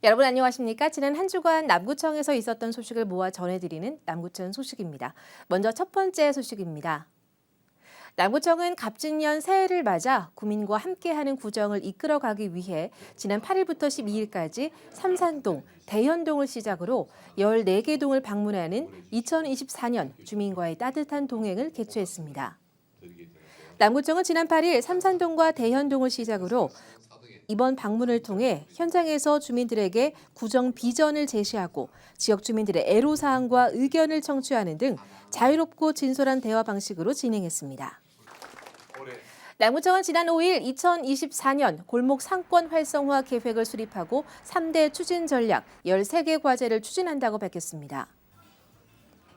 여러분 안녕하십니까? 지난 한 주간 남구청에서 있었던 소식을 모아 전해드리는 남구청 소식입니다. 먼저 첫 번째 소식입니다. 남구청은 갑진년 새해를 맞아 구민과 함께하는 구정을 이끌어가기 위해 지난 8일부터 12일까지 삼산동, 대현동을 시작으로 14개 동을 방문하는 2024년 주민과의 따뜻한 동행을 개최했습니다. 남구청은 지난 8일 삼산동과 대현동을 시작으로 이번 방문을 통해 현장에서 주민들에게 구정 비전을 제시하고 지역 주민들의 애로사항과 의견을 청취하는 등 자유롭고 진솔한 대화 방식으로 진행했습니다. 남구청은 지난 5일 2024년 골목 상권 활성화 계획을 수립하고 3대 추진 전략 13개 과제를 추진한다고 밝혔습니다.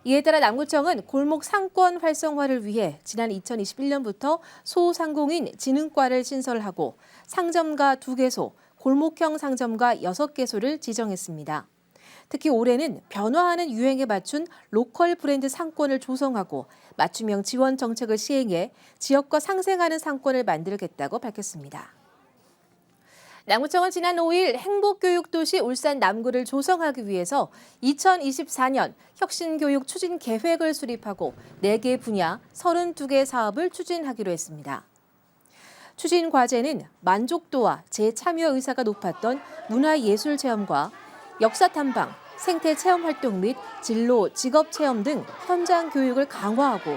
이에 따라 남구청은 골목 상권 활성화를 위해 지난 2021년부터 소상공인 진흥과를 신설하고 상점가 2개소, 골목형 상점가 6개소를 지정했습니다. 특히 올해는 변화하는 유행에 맞춘 로컬 브랜드 상권을 조성하고 맞춤형 지원 정책을 시행해 지역과 상생하는 상권을 만들겠다고 밝혔습니다. 남구청은 지난 5일 행복교육도시 울산 남구를 조성하기 위해서 2024년 혁신교육 추진 계획을 수립하고 4개 분야 32개 사업을 추진하기로 했습니다. 추진 과제는 만족도와 재참여 의사가 높았던 문화예술체험과 역사탐방, 생태체험 활동 및 진로, 직업체험 등 현장 교육을 강화하고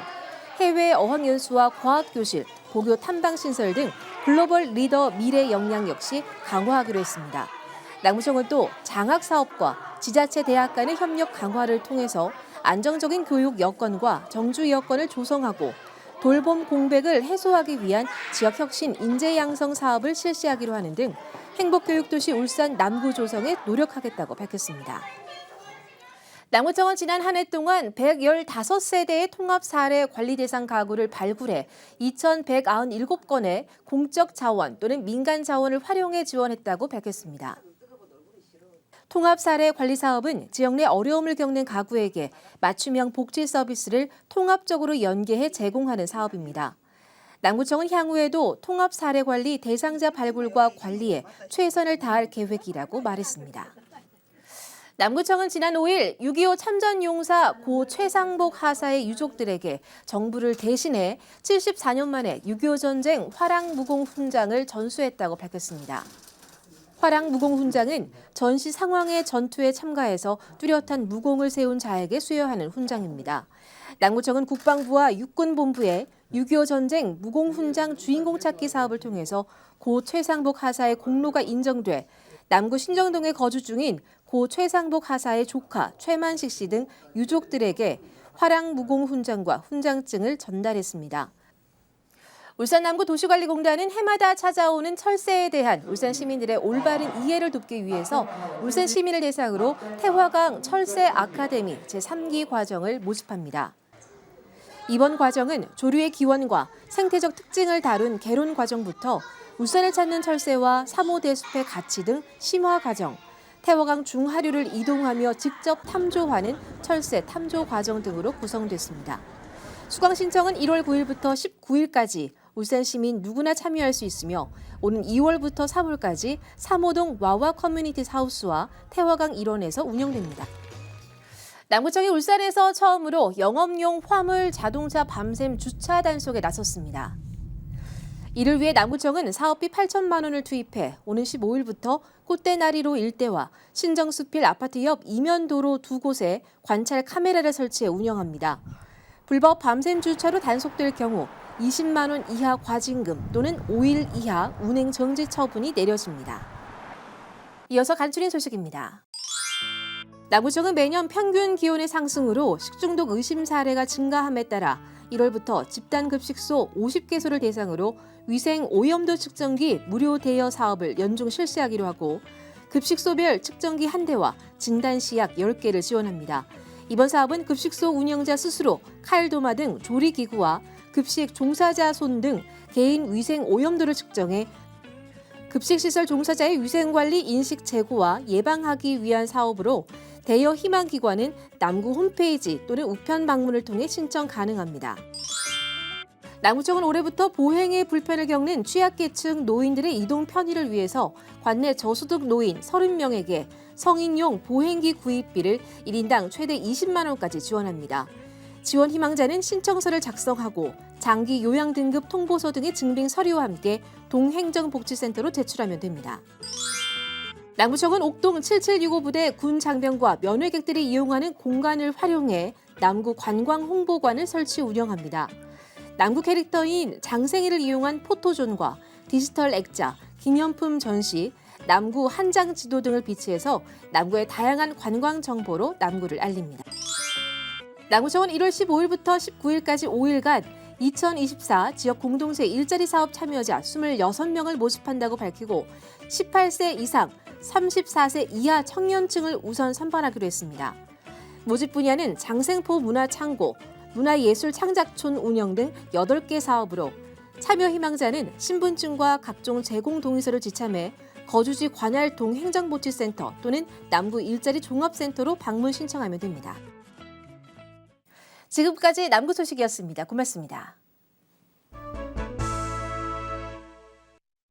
해외 어학연수와 과학교실, 고교 탐방신설 등 글로벌 리더 미래 역량 역시 강화하기로 했습니다. 남구청은 또 장학사업과 지자체 대학 간의 협력 강화를 통해서 안정적인 교육 여건과 정주 여건을 조성하고 돌봄 공백을 해소하기 위한 지역혁신 인재 양성 사업을 실시하기로 하는 등 행복교육도시 울산 남구 조성에 노력하겠다고 밝혔습니다. 남구청은 지난 한 해 동안 115세대의 통합 사례 관리 대상 가구를 발굴해 2,197건의 공적 자원 또는 민간 자원을 활용해 지원했다고 밝혔습니다. 통합 사례 관리 사업은 지역 내 어려움을 겪는 가구에게 맞춤형 복지 서비스를 통합적으로 연계해 제공하는 사업입니다. 남구청은 향후에도 통합 사례 관리 대상자 발굴과 관리에 최선을 다할 계획이라고 말했습니다. 남구청은 지난 5일 6.25 참전용사 고 최상복 하사의 유족들에게 정부를 대신해 74년 만에 6.25 전쟁 화랑무공훈장을 전수했다고 밝혔습니다. 화랑무공훈장은 전시 상황의 전투에 참가해서 뚜렷한 무공을 세운 자에게 수여하는 훈장입니다. 남구청은 국방부와 육군본부에 6.25 전쟁 무공훈장 주인공 찾기 사업을 통해서 고 최상복 하사의 공로가 인정돼 남구 신정동에 거주 중인 고 최상복 하사의 조카 최만식 씨 등 유족들에게 화랑무공훈장과 훈장증을 전달했습니다. 울산 남구 도시관리공단은 해마다 찾아오는 철새에 대한 울산 시민들의 올바른 이해를 돕기 위해서 울산 시민을 대상으로 태화강 철새 아카데미 제3기 과정을 모집합니다. 이번 과정은 조류의 기원과 생태적 특징을 다룬 개론 과정부터 울산을 찾는 철새와 3호 대숲의 가치 등 심화 과정, 태화강 중하류를 이동하며 직접 탐조하는 철새 탐조 과정 등으로 구성됐습니다. 수강 신청은 1월 9일부터 19일까지 울산 시민 누구나 참여할 수 있으며 오는 2월부터 3월까지 3호동 와와 커뮤니티 하우스와 태화강 일원에서 운영됩니다. 남구청이 울산에서 처음으로 영업용 화물 자동차 밤샘 주차 단속에 나섰습니다. 이를 위해 남구청은 사업비 8천만 원을 투입해 오는 15일부터 꽃대나리로 일대와 신정수필 아파트 옆 이면도로 2곳에 관찰 카메라를 설치해 운영합니다. 불법 밤샘 주차로 단속될 경우 20만 원 이하 과징금 또는 5일 이하 운행 정지 처분이 내려집니다. 이어서 간추린 소식입니다. 남구청은 매년 평균 기온의 상승으로 식중독 의심 사례가 증가함에 따라 1월부터 집단급식소 50개소를 대상으로 위생 오염도 측정기 무료 대여 사업을 연중 실시하기로 하고 급식소별 측정기 1대와 진단시약 10개를 지원합니다. 이번 사업은 급식소 운영자 스스로 칼도마 등 조리기구와 급식 종사자 손 등 개인 위생 오염도를 측정해 급식시설 종사자의 위생관리 인식 제고와 예방하기 위한 사업으로 대여 희망기관은 남구 홈페이지 또는 우편 방문을 통해 신청 가능합니다. 남구청은 올해부터 보행에 불편을 겪는 취약계층 노인들의 이동 편의를 위해서 관내 저소득 노인 30명에게 성인용 보행기 구입비를 1인당 최대 20만 원까지 지원합니다. 지원 희망자는 신청서를 작성하고 장기 요양 등급 통보서 등의 증빙 서류와 함께 동행정복지센터로 제출하면 됩니다. 남구청은 옥동 7765 부대 군 장병과 면회객들이 이용하는 공간을 활용해 남구 관광 홍보관을 설치 운영합니다. 남구 캐릭터인 장생이를 이용한 포토존과 디지털 액자, 기념품 전시, 남구 한장 지도 등을 비치해서 남구의 다양한 관광 정보로 남구를 알립니다. 남구청은 1월 15일부터 19일까지 5일간 2024 지역 공동체 일자리 사업 참여자 26명을 모집한다고 밝히고 18세 이상, 34세 이하 청년층을 우선 선발하기로 했습니다. 모집 분야는 장생포 문화창고, 문화예술 창작촌 운영 등 8개 사업으로 참여 희망자는 신분증과 각종 제공 동의서를 지참해 거주지 관할동 행정복지센터 또는 남구 일자리 종합센터로 방문 신청하면 됩니다. 지금까지 남구 소식이었습니다. 고맙습니다.